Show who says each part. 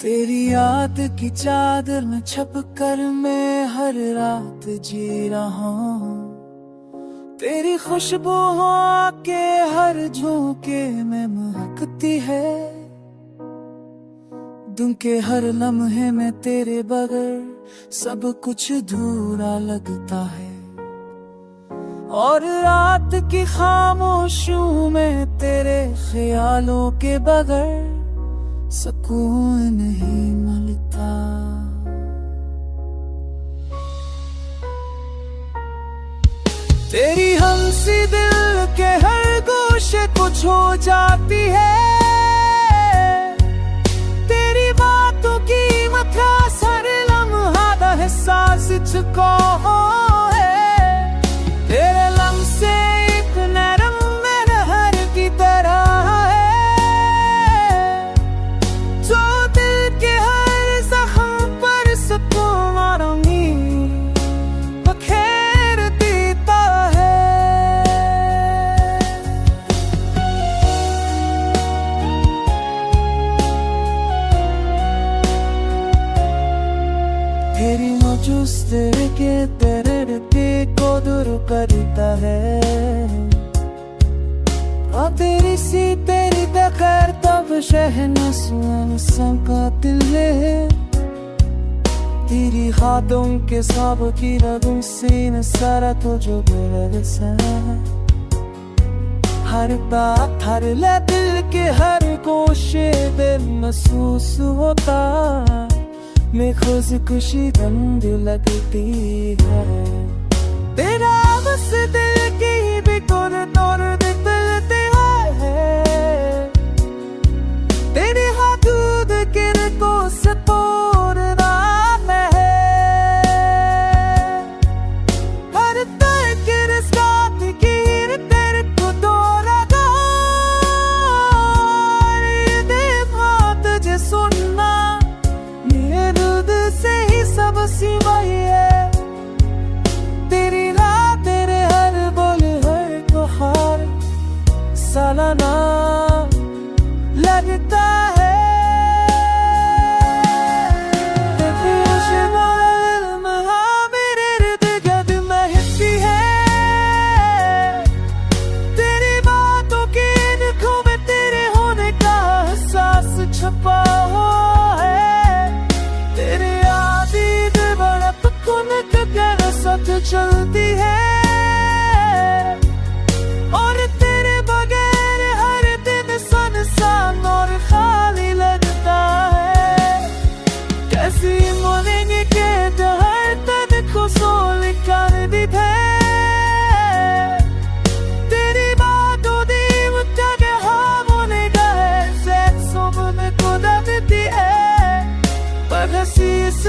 Speaker 1: तेरी याद की चादर में छप कर मैं हर रात जी रहा हूँ। तेरी खुशबू के हर झोंके में महकती है। दिन के हर लम्हे में तेरे बगैर सब कुछ अधूरा लगता है। और रात की खामोशियों में तेरे ख्यालों के बगैर सुकून नहीं मिलता। तेरी हंसी दिल के हर गोशे को छू जाती है। तेरी बातों की कीमत हर लम्हा एहसास को है। तेरे लम्ह से एक नरम लहर की तरह है जो दिल के हर जख्म पर सुकून और उम्मीद बखेर देता है। तेरी मौजूद के तेरे दिल को दूर करता है। और तेरी दखर तब शहनाज़ का दिल है। तेरी हाथों के साब की रगों से न सारा तो जो बरसा। हर बात हर दिल के हर गोशे में महसूस होता। मैं खुशी दंड लगती है। तेरा बस दिल की भी तोड़ दिखते है। तेरे हाथों के को से तोड़ना है। हर तरह के रात की तेरे को दौड़ागा। बात जे सुनना से ही सब सिवाय है। तेरी रात तेरे हर बोल हर त्योहार सालाना लगता है। तेरी खुशबू मेरे इर्द-गिर्द महकती है। तेरी बातों की आँखों में तेरे होने का एहसास छुपा चलती है। और तेरे बगैर हर दिन सुनसान और खाली लगता है। कैसी मोलेंगे के हर तन को सोल कर दी है। तेरी बातों दी मुझे के हम होने का है। सेक्स में को दबती है पर हंसी इस